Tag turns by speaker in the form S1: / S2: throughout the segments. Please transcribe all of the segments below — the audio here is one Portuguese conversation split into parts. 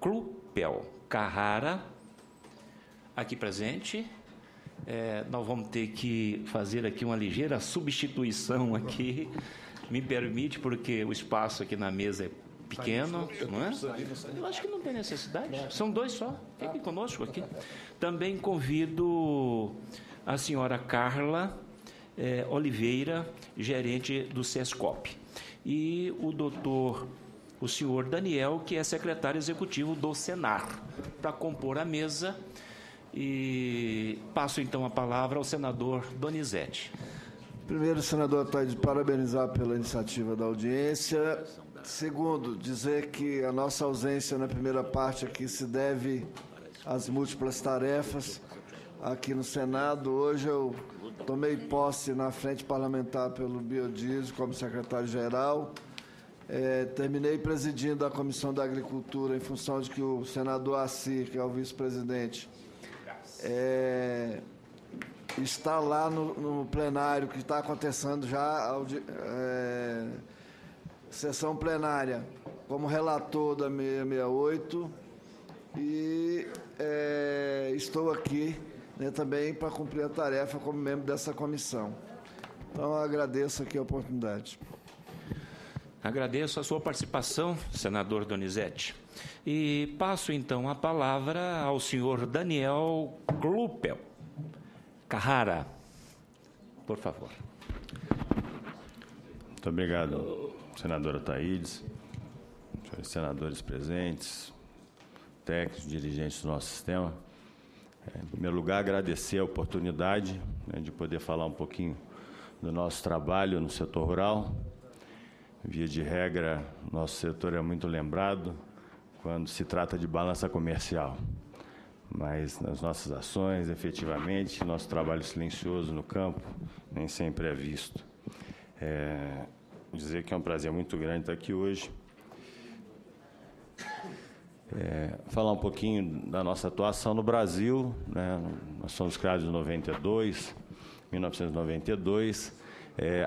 S1: Klupel Carrara, aqui presente. Nós vamos ter que fazer aqui uma ligeira substituição aqui, me permite, porque o espaço aqui na mesa é pequeno, não é? Eu acho que não tem necessidade, são dois só, fiquem conosco aqui. Também convido a senhora Carla Oliveira, gerente do SESCOP, e o senhor Daniel, que é secretário executivo do Senar, para compor a mesa. E passo então a palavra ao senador Donizete.
S2: Primeiro, senador Ataídes, parabenizar pela iniciativa da audiência. Segundo, dizer que a nossa ausência na primeira parte aqui se deve às múltiplas tarefas aqui no Senado. Hoje eu tomei posse na frente parlamentar pelo biodiesel como secretário-geral. Terminei presidindo a Comissão da Agricultura em função de que o senador Assir, que é o vice-presidente, está lá no plenário, que está acontecendo já sessão plenária, como relator da 668, e estou aqui também para cumprir a tarefa como membro dessa comissão. Então, agradeço aqui a oportunidade.
S1: Agradeço a sua participação, senador Donizete. E passo, então, a palavra ao senhor Daniel Klupel Carrara. Por favor.
S3: Muito obrigado, senadora Ataídes, senhores senadores presentes, técnicos, dirigentes do nosso sistema. Em primeiro lugar, agradecer a oportunidade de poder falar um pouquinho do nosso trabalho no setor rural. Via de regra, nosso setor é muito lembrado quando se trata de balança comercial. Mas nas nossas ações, efetivamente, nosso trabalho silencioso no campo nem sempre é visto. Dizer que é um prazer muito grande estar aqui hoje. Falar um pouquinho da nossa atuação no Brasil, né? Nós somos criados em 1992,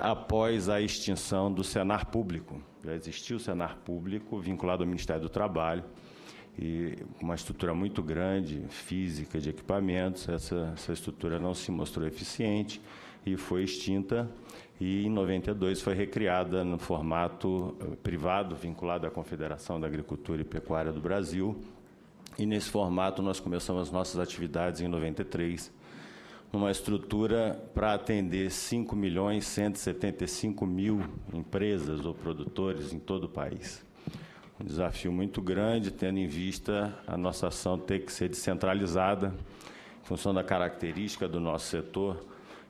S3: após a extinção do Senar Público. Já existiu o Senar Público vinculado ao Ministério do Trabalho, e uma estrutura muito grande, física, de equipamentos. Essa estrutura não se mostrou eficiente e foi extinta, e em 92 foi recriada no formato privado, vinculado à Confederação da Agricultura e Pecuária do Brasil, e nesse formato nós começamos as nossas atividades em 93, numa estrutura para atender 5.175.000 empresas ou produtores em todo o país. Um desafio muito grande, tendo em vista a nossa ação ter que ser descentralizada, em função da característica do nosso setor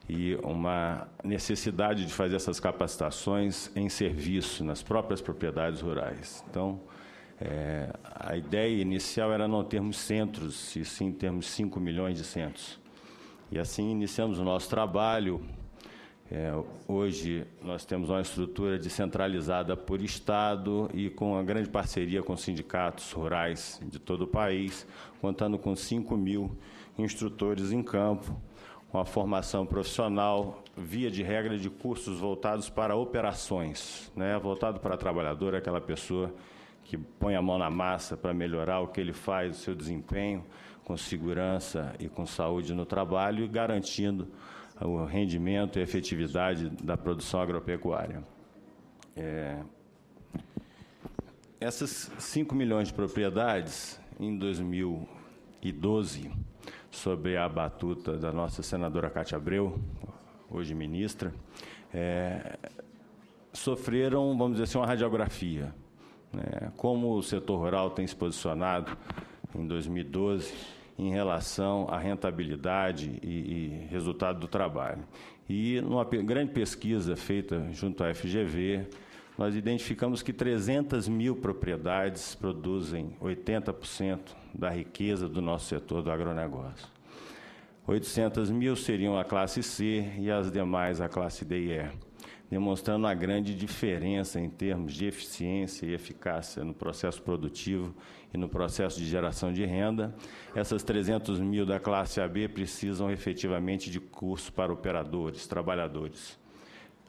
S3: e uma necessidade de fazer essas capacitações em serviço, nas próprias propriedades rurais. Então, a ideia inicial era não termos centros, e sim termos 5 milhões de centros. E assim iniciamos o nosso trabalho. Hoje nós temos uma estrutura descentralizada por Estado e com uma grande parceria com sindicatos rurais de todo o país, contando com 5.000 instrutores em campo, com a formação profissional, via de regra de cursos voltados para operações, né? Voltado para trabalhador, aquela pessoa que põe a mão na massa para melhorar o que ele faz, o seu desempenho, com segurança e com saúde no trabalho, e garantindo o rendimento e a efetividade da produção agropecuária. Essas 5 milhões de propriedades, em 2012, sob a batuta da nossa senadora Cátia Abreu, hoje ministra, sofreram, vamos dizer assim, uma radiografia. Como o setor rural tem se posicionado em 2012 em relação à rentabilidade e resultado do trabalho. E numa grande pesquisa feita junto à FGV, nós identificamos que 300.000 propriedades produzem 80% da riqueza do nosso setor do agronegócio. 800.000 seriam a classe C e as demais a classe D e E, demonstrando uma grande diferença em termos de eficiência e eficácia no processo produtivo e no processo de geração de renda. Essas 300.000 da classe AB precisam efetivamente de curso para operadores, trabalhadores,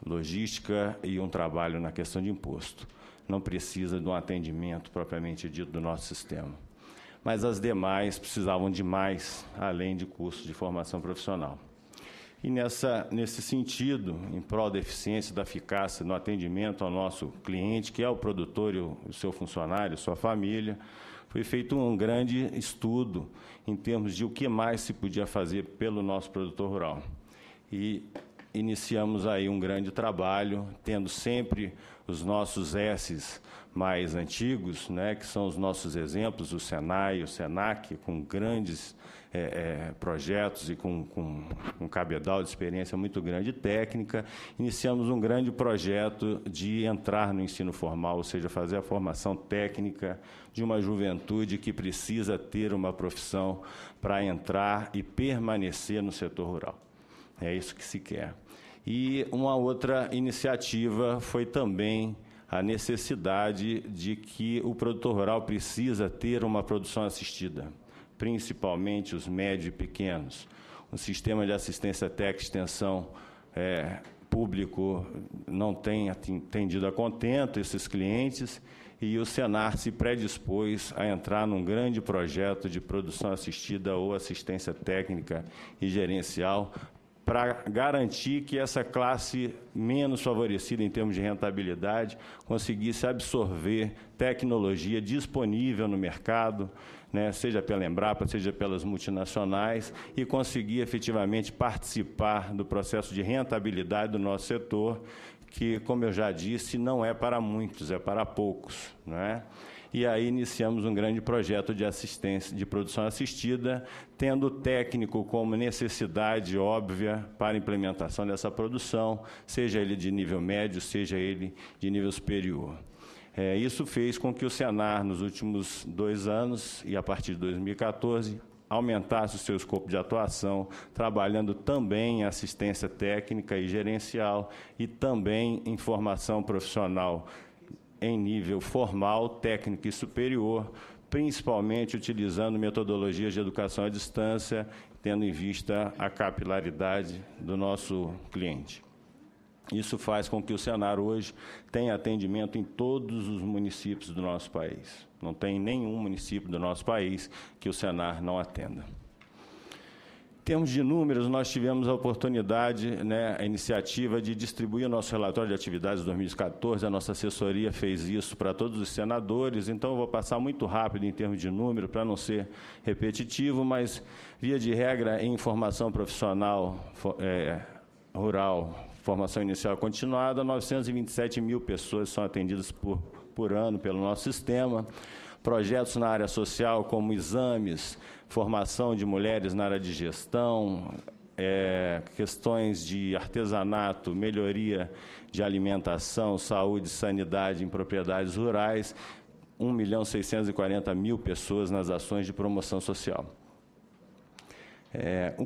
S3: logística e um trabalho na questão de imposto. Não precisa de um atendimento propriamente dito do nosso sistema. mas as demais precisavam de mais, além de cursos de formação profissional. E nesse sentido, em prol da eficiência e da eficácia no atendimento ao nosso cliente, que é o produtor e o seu funcionário, sua família, foi feito um grande estudo em termos de o que mais se podia fazer pelo nosso produtor rural. E iniciamos aí um grande trabalho, tendo sempre os nossos S's mais antigos, né, que são os nossos exemplos, o Senai, o Senac, com grandes projetos e com um cabedal de experiência muito grande técnica. Iniciamos um grande projeto de entrar no ensino formal, ou seja, fazer a formação técnica de uma juventude que precisa ter uma profissão para entrar e permanecer no setor rural. É isso que se quer. E uma outra iniciativa foi também a necessidade de que o produtor rural precisa ter uma produção assistida, principalmente os médios e pequenos. O sistema de assistência técnica e extensão público não tem atendido a contento esses clientes, e o Senar se predispôs a entrar num grande projeto de produção assistida ou assistência técnica e gerencial para garantir que essa classe menos favorecida em termos de rentabilidade conseguisse absorver tecnologia disponível no mercado, né, seja pela Embrapa, seja pelas multinacionais, e conseguir efetivamente participar do processo de rentabilidade do nosso setor, que, como eu já disse, não é para muitos, é para poucos, não é? E aí iniciamos um grande projeto de assistência, de produção assistida, tendo o técnico como necessidade óbvia para a implementação dessa produção, seja ele de nível médio, seja ele de nível superior. Isso fez com que o Senar, nos últimos 2 anos, e a partir de 2014, aumentasse o seu escopo de atuação, trabalhando também em assistência técnica e gerencial e também em formação profissional em nível formal, técnico e superior, principalmente utilizando metodologias de educação à distância, tendo em vista a capilaridade do nosso cliente. Isso faz com que o Senar hoje tenha atendimento em todos os municípios do nosso país. Não tem nenhum município do nosso país que o Senar não atenda. Em termos de números, nós tivemos a oportunidade, a iniciativa de distribuir o nosso relatório de atividades de 2014, a nossa assessoria fez isso para todos os senadores, então eu vou passar muito rápido em termos de número, para não ser repetitivo, mas, via de regra, em formação profissional rural, formação inicial continuada, 927 mil pessoas são atendidas por ano pelo nosso sistema. Projetos na área social, como exames, formação de mulheres na área de gestão, questões de artesanato, melhoria de alimentação, saúde e sanidade em propriedades rurais, 1.640.000 pessoas nas ações de promoção social.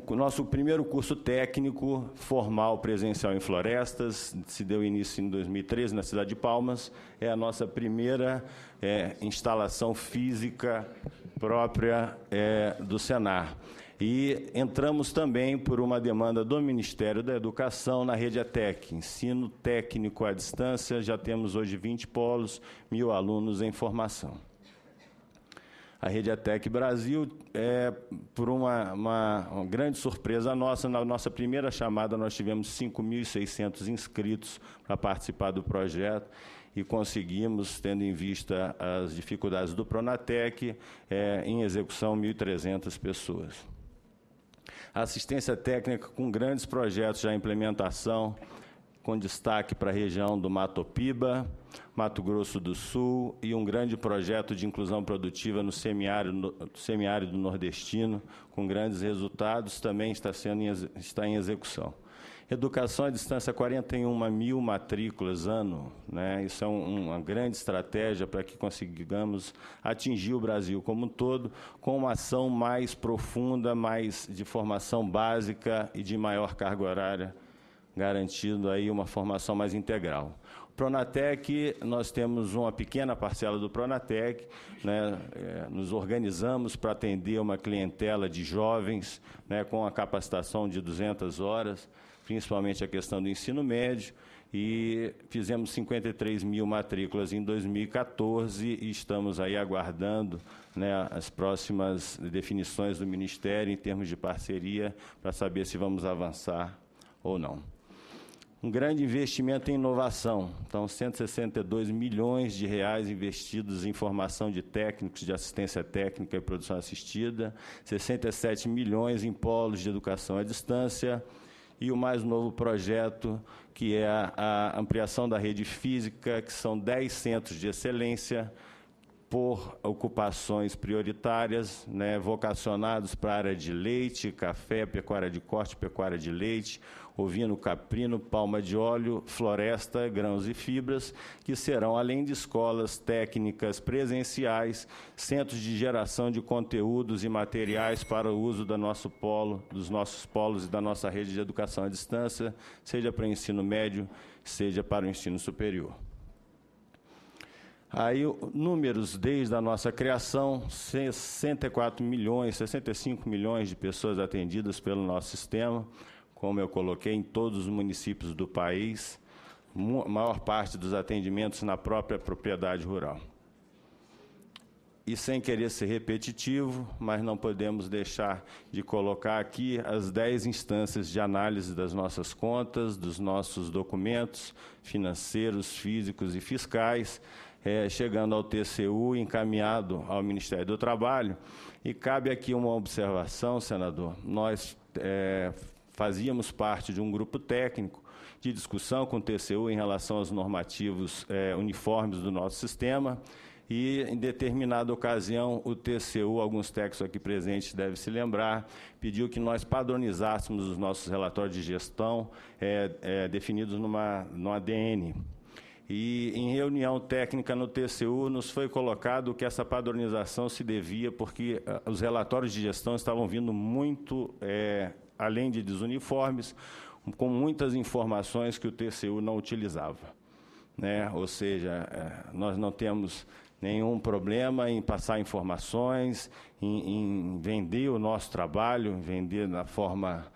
S3: O nosso primeiro curso técnico formal presencial em florestas se deu início em 2013 na cidade de Palmas. É a nossa primeira instalação física própria do Senar. E entramos também por uma demanda do Ministério da Educação na rede ETEC, ensino técnico à distância. Já temos hoje 20 polos, 1.000 alunos em formação. A Rede ETEC Brasil, por uma grande surpresa nossa, na nossa primeira chamada nós tivemos 5.600 inscritos para participar do projeto e conseguimos, tendo em vista as dificuldades do Pronatec, em execução 1.300 pessoas. A assistência técnica com grandes projetos já em implementação, com destaque para a região do Mato Piba, Mato Grosso do Sul, e um grande projeto de inclusão produtiva no semiárido nordestino, com grandes resultados, também está em execução. Educação à distância, 41.000 matrículas ano, Isso é uma grande estratégia para que consigamos atingir o Brasil como um todo, com uma ação mais profunda, mais de formação básica e de maior carga horária, garantindo aí uma formação mais integral. O Pronatec, nós temos uma pequena parcela do Pronatec, né, nos organizamos para atender uma clientela de jovens, né, com a capacitação de 200 horas, principalmente a questão do ensino médio, e fizemos 53 mil matrículas em 2014 e estamos aí aguardando, né, as próximas definições do Ministério em termos de parceria para saber se vamos avançar ou não. Um grande investimento em inovação, então 162 milhões de reais investidos em formação de técnicos de assistência técnica e produção assistida, 67 milhões em polos de educação à distância e o mais novo projeto, que é a ampliação da rede física, que são 10 centros de excelência por ocupações prioritárias, né, vocacionados para a área de leite, café, pecuária de corte, pecuária de leite, ovino, caprino, palma de óleo, floresta, grãos e fibras, que serão, além de escolas técnicas presenciais, centros de geração de conteúdos e materiais para o uso do nosso polo, dos nossos polos e da nossa rede de educação à distância, seja para o ensino médio, seja para o ensino superior. Aí, números desde a nossa criação, 65 milhões de pessoas atendidas pelo nosso sistema, como eu coloquei, em todos os municípios do país, a maior parte dos atendimentos na própria propriedade rural. E sem querer ser repetitivo, mas não podemos deixar de colocar aqui as 10 instâncias de análise das nossas contas, dos nossos documentos financeiros, físicos e fiscais, chegando ao TCU, encaminhado ao Ministério do Trabalho. E cabe aqui uma observação, senador. Nós fazíamos parte de um grupo técnico de discussão com o TCU em relação aos normativos uniformes do nosso sistema, e, em determinada ocasião, o TCU, alguns técnicos aqui presentes devem se lembrar, pediu que nós padronizássemos os nossos relatórios de gestão definidos no ADN. E, em reunião técnica no TCU, nos foi colocado que essa padronização se devia porque os relatórios de gestão estavam vindo muito, além de desuniformes, com muitas informações que o TCU não utilizava, né? Ou seja, nós não temos nenhum problema em passar informações, em vender o nosso trabalho, vender na forma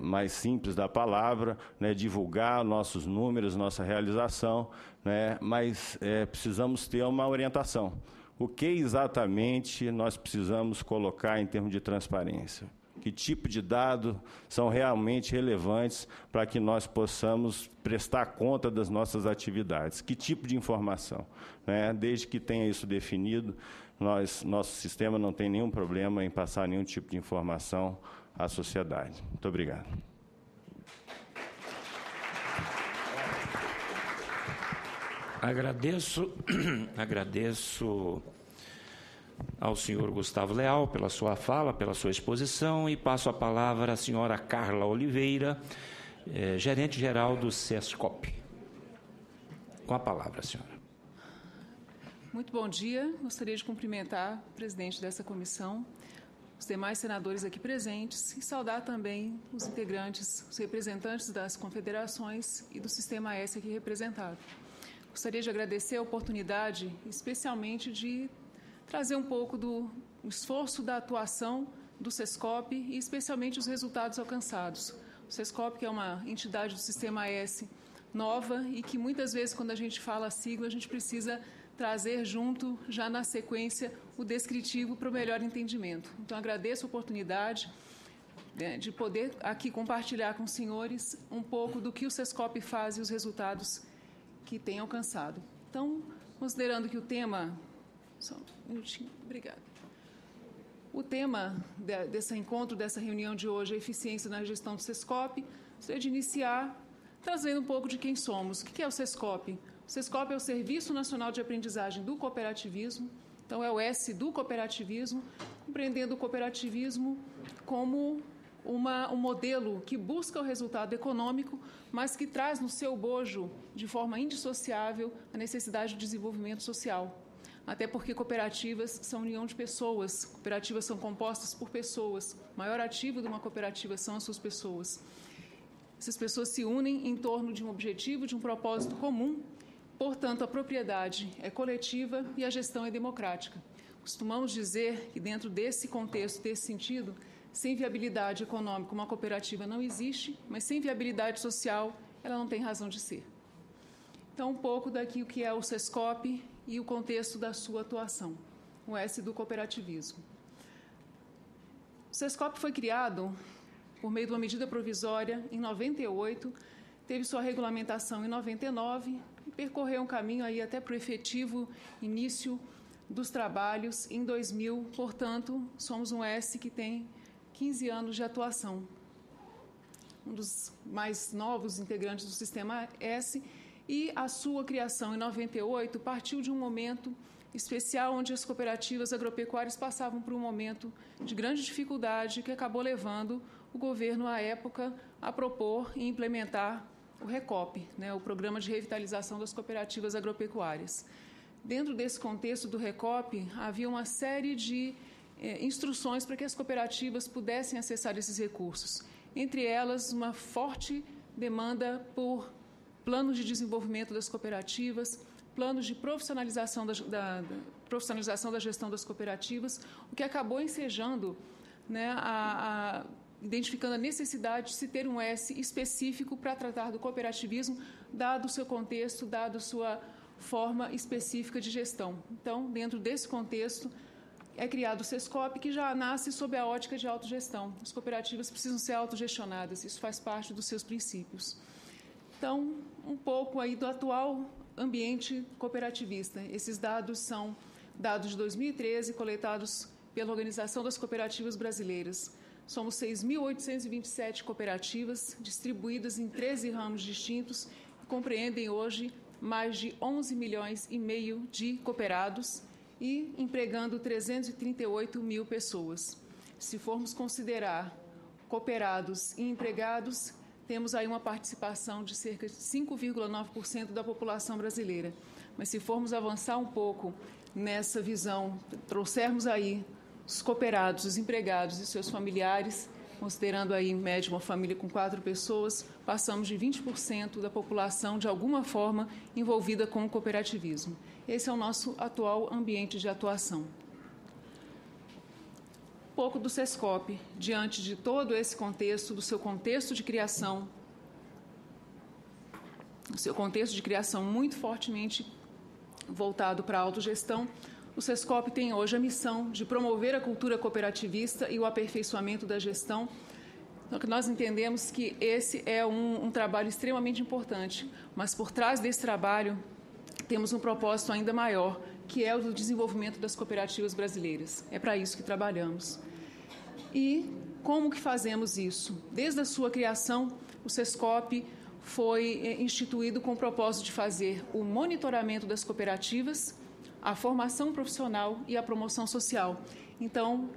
S3: mais simples da palavra, né, divulgar nossos números, nossa realização, né, mas precisamos ter uma orientação. O que exatamente nós precisamos colocar em termos de transparência? Que tipo de dados são realmente relevantes para que nós possamos prestar conta das nossas atividades? Que tipo de informação? Né? Desde que tenha isso definido, nosso sistema não tem nenhum problema em passar nenhum tipo de informação à sociedade. Muito obrigado.
S1: Agradeço ao senhor Gustavo Leal pela sua fala, pela sua exposição, e passo a palavra à senhora Carla Oliveira, gerente-geral do SESCOP. Com a palavra, senhora.
S4: Muito bom dia. Gostaria de cumprimentar o presidente dessa comissão, os demais senadores aqui presentes e saudar também os integrantes, os representantes das confederações e do Sistema S aqui representado. Gostaria de agradecer a oportunidade, especialmente de trazer um pouco do esforço da atuação do SESCOP e especialmente os resultados alcançados. O SESCOP, que é uma entidade do Sistema S nova e que muitas vezes, quando a gente fala a sigla, a gente precisa trazer junto, já na sequência, o descritivo para o melhor entendimento. Então, agradeço a oportunidade de poder aqui compartilhar com os senhores um pouco do que o SESCOP faz e os resultados que tem alcançado. Então, considerando que o tema... Só um minutinho, obrigada. O tema desse encontro, dessa reunião de hoje, é eficiência na gestão do SESCOP. Gostaria de iniciar trazendo um pouco de quem somos. O que é o SESCOP? O SESCOP é o Serviço Nacional de Aprendizagem do Cooperativismo, então é o S do cooperativismo, compreendendo o cooperativismo como um modelo que busca o resultado econômico, mas que traz no seu bojo, de forma indissociável, a necessidade de desenvolvimento social. Até porque cooperativas são união de pessoas, cooperativas são compostas por pessoas, o maior ativo de uma cooperativa são as suas pessoas. Essas pessoas se unem em torno de um objetivo, de um propósito comum, Portanto, a propriedade é coletiva e a gestão é democrática. Costumamos dizer que, dentro desse contexto, desse sentido, sem viabilidade econômica, uma cooperativa não existe, mas sem viabilidade social, ela não tem razão de ser. Então, um pouco daqui o que é o SESCOP e o contexto da sua atuação, o S do cooperativismo. O SESCOP foi criado por meio de uma medida provisória em 98, teve sua regulamentação em 99 e percorreu um caminho aí até para o efetivo início dos trabalhos em 2000. Portanto, somos um S que tem 15 anos de atuação. Um dos mais novos integrantes do Sistema S, e a sua criação em 98 partiu de um momento especial onde as cooperativas agropecuárias passavam por um momento de grande dificuldade que acabou levando o governo, à época, a propor e implementar o RECOP, o Programa de Revitalização das Cooperativas Agropecuárias. Dentro desse contexto do RECOP, havia uma série de instruções para que as cooperativas pudessem acessar esses recursos. Entre elas, uma forte demanda por planos de desenvolvimento das cooperativas, planos de profissionalização da gestão das cooperativas, o que acabou ensejando, identificando a necessidade de se ter um S específico para tratar do cooperativismo, dado o seu contexto, dado sua forma específica de gestão. Então, dentro desse contexto, é criado o SESCOP, que já nasce sob a ótica de autogestão. As cooperativas precisam ser autogestionadas, isso faz parte dos seus princípios. Então, um pouco aí do atual ambiente cooperativista. Esses dados são dados de 2013, coletados pela Organização das Cooperativas Brasileiras. Somos 6.827 cooperativas, distribuídas em 13 ramos distintos, que compreendem hoje mais de 11 milhões e meio de cooperados e empregando 338 mil pessoas. Se formos considerar cooperados e empregados, temos aí uma participação de cerca de 5,9% da população brasileira. Mas se formos avançar um pouco nessa visão, trouxermos aí os cooperados, os empregados e seus familiares, considerando aí, em média, uma família com 4 pessoas, passamos de 20% da população, de alguma forma, envolvida com o cooperativismo. Esse é o nosso atual ambiente de atuação. Um pouco do SESCOP, diante de todo esse contexto, do seu contexto de criação, muito fortemente voltado para a autogestão, o SESCOP tem hoje a missão de promover a cultura cooperativista e o aperfeiçoamento da gestão. Então, nós entendemos que esse é um trabalho extremamente importante, mas por trás desse trabalho temos um propósito ainda maior, que é o do desenvolvimento das cooperativas brasileiras. É para isso que trabalhamos. E como que fazemos isso? Desde a sua criação, o SESCOP foi instituído com o propósito de fazer o monitoramento das cooperativas, a formação profissional e a promoção social. Então,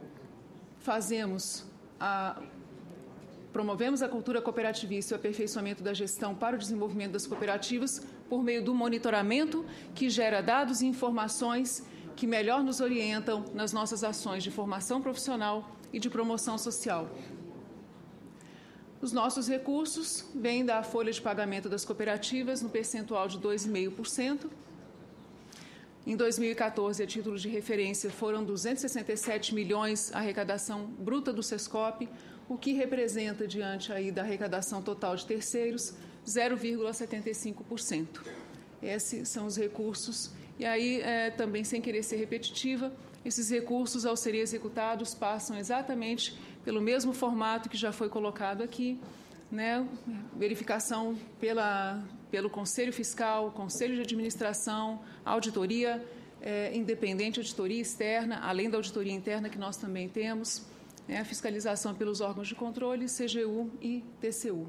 S4: promovemos a cultura cooperativista e o aperfeiçoamento da gestão para o desenvolvimento das cooperativas por meio do monitoramento, que gera dados e informações que melhor nos orientam nas nossas ações de formação profissional e de promoção social. Os nossos recursos vêm da folha de pagamento das cooperativas no percentual de 2,5%. Em 2014, a título de referência, foram 267 milhões a arrecadação bruta do SESCOP, o que representa, diante aí da arrecadação total de terceiros, 0,75%. Esses são os recursos. E aí, também, sem querer ser repetitiva, esses recursos, ao serem executados, passam exatamente pelo mesmo formato que já foi colocado aqui, verificação pelo Conselho Fiscal, Conselho de Administração, auditoria independente, auditoria externa, além da auditoria interna que nós também temos, a fiscalização pelos órgãos de controle, CGU e TCU.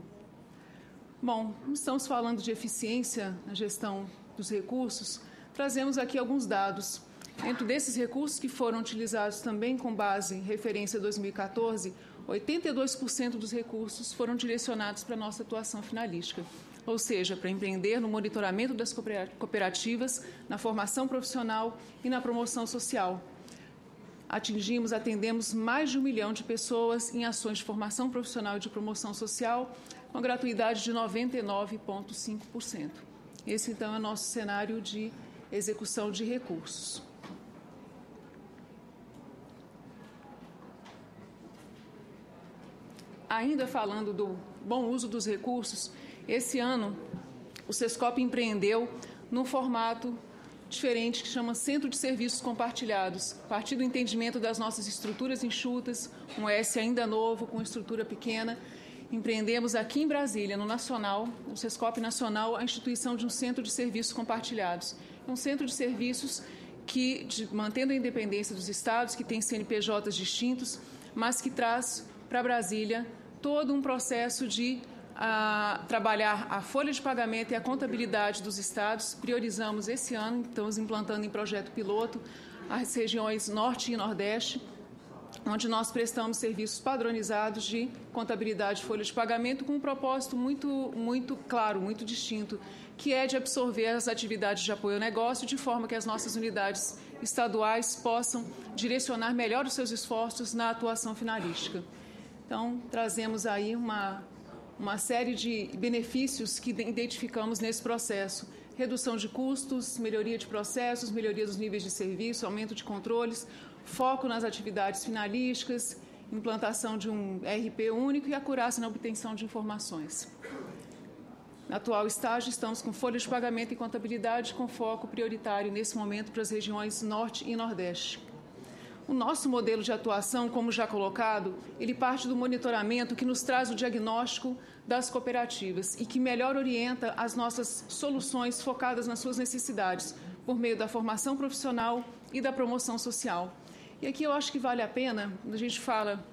S4: Bom, estamos falando de eficiência na gestão dos recursos, trazemos aqui alguns dados. Dentro desses recursos que foram utilizados também com base em referência 2014, 82% dos recursos foram direcionados para a nossa atuação finalística, ou seja, para empreender no monitoramento das cooperativas, na formação profissional e na promoção social. Atendemos mais de 1 milhão de pessoas em ações de formação profissional e de promoção social, com gratuidade de 99,5%. Esse, então, é o nosso cenário de execução de recursos. Ainda falando do bom uso dos recursos, esse ano o Sescop empreendeu num formato diferente que chama Centro de Serviços Compartilhados, a partir do entendimento das nossas estruturas enxutas, um S ainda novo, com estrutura pequena. Empreendemos aqui em Brasília, no Nacional, no Sescop Nacional, a instituição de um Centro de Serviços Compartilhados. É um centro de serviços que, mantendo a independência dos estados, que tem CNPJs distintos, mas que traz para Brasília todo um processo de trabalhar a folha de pagamento e a contabilidade dos estados. Priorizamos esse ano, estamos implantando em projeto piloto as regiões Norte e Nordeste, onde nós prestamos serviços padronizados de contabilidade e folha de pagamento com um propósito muito claro, muito distinto, que é de absorver as atividades de apoio ao negócio de forma que as nossas unidades estaduais possam direcionar melhor os seus esforços na atuação finalística. Então, trazemos aí uma série de benefícios que identificamos nesse processo. Redução de custos, melhoria de processos, melhoria dos níveis de serviço, aumento de controles, foco nas atividades finalísticas, implantação de um RP único e acurácia na obtenção de informações. No atual estágio, estamos com folha de pagamento e contabilidade com foco prioritário, nesse momento, para as regiões Norte e Nordeste. O nosso modelo de atuação, como já colocado, ele parte do monitoramento que nos traz o diagnóstico das cooperativas e que melhor orienta as nossas soluções focadas nas suas necessidades, por meio da formação profissional e da promoção social. E aqui eu acho que vale a pena, quando a gente fala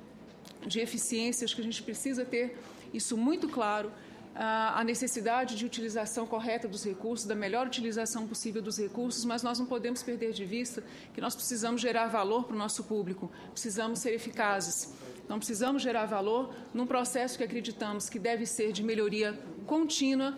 S4: de eficiência, acho que a gente precisa ter isso muito claro, a necessidade de utilização correta dos recursos, da melhor utilização possível dos recursos, mas nós não podemos perder de vista que nós precisamos gerar valor para o nosso público, precisamos ser eficazes. Então, precisamos gerar valor num processo que acreditamos que deve ser de melhoria contínua,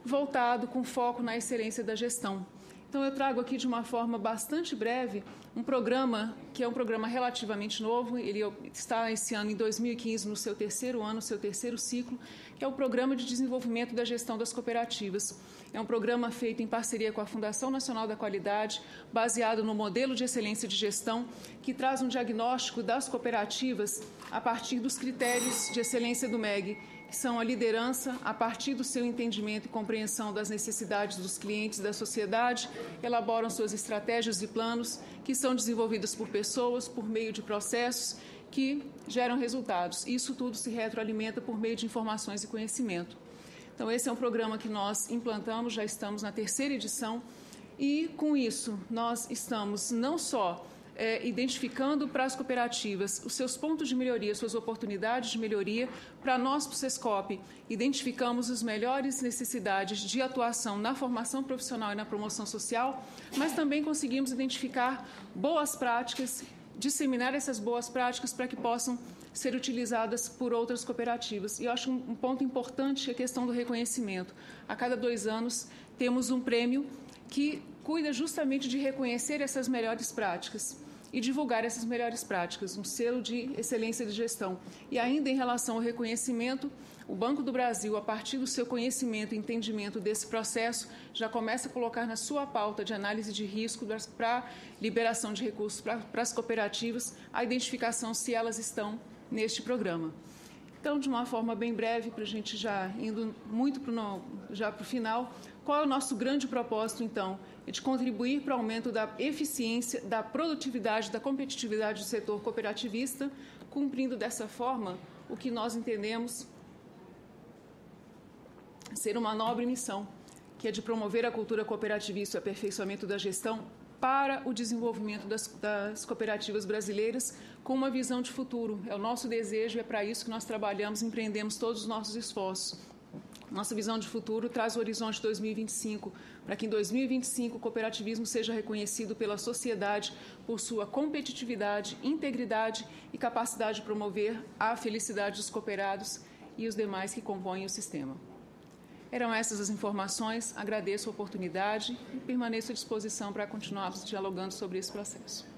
S4: voltado com foco na excelência da gestão. Então, eu trago aqui de uma forma bastante breve um programa que é um programa relativamente novo, ele está esse ano, em 2015, no seu terceiro ano, no seu terceiro ciclo, que é o Programa de Desenvolvimento da Gestão das Cooperativas. É um programa feito em parceria com a Fundação Nacional da Qualidade, baseado no modelo de excelência de gestão, que traz um diagnóstico das cooperativas a partir dos critérios de excelência do MEG, que são a liderança, a partir do seu entendimento e compreensão das necessidades dos clientes da sociedade, elaboram suas estratégias e planos, que são desenvolvidos por pessoas, por meio de processos que geram resultados. Isso tudo se retroalimenta por meio de informações e conhecimento. Então, esse é um programa que nós implantamos, já estamos na terceira edição, e, com isso, nós estamos não só identificando para as cooperativas os seus pontos de melhoria, suas oportunidades de melhoria. Para nós, para o Sescop, identificamos as melhores necessidades de atuação na formação profissional e na promoção social, mas também conseguimos identificar boas práticas, disseminar essas boas práticas para que possam ser utilizadas por outras cooperativas. E eu acho um ponto importante a questão do reconhecimento. A cada 2 anos, temos um prêmio que cuida justamente de reconhecer essas melhores práticas e divulgar essas melhores práticas, um selo de excelência de gestão. E ainda em relação ao reconhecimento, o Banco do Brasil, a partir do seu conhecimento e entendimento desse processo, já começa a colocar na sua pauta de análise de risco para liberação de recursos para as cooperativas, a identificação se elas estão neste programa. Então, de uma forma bem breve, para a gente já indo muito já para o final, qual é o nosso grande propósito, então? É de contribuir para o aumento da eficiência, da produtividade, da competitividade do setor cooperativista, cumprindo dessa forma o que nós entendemos ser uma nobre missão, que é de promover a cultura cooperativista e o aperfeiçoamento da gestão para o desenvolvimento das cooperativas brasileiras com uma visão de futuro. É o nosso desejo, é para isso que nós trabalhamos e empreendemos todos os nossos esforços. Nossa visão de futuro traz o horizonte 2025, para que em 2025 o cooperativismo seja reconhecido pela sociedade por sua competitividade, integridade e capacidade de promover a felicidade dos cooperados e os demais que compõem o sistema. Eram essas as informações, agradeço a oportunidade e permaneço à disposição para continuarmos dialogando sobre esse processo.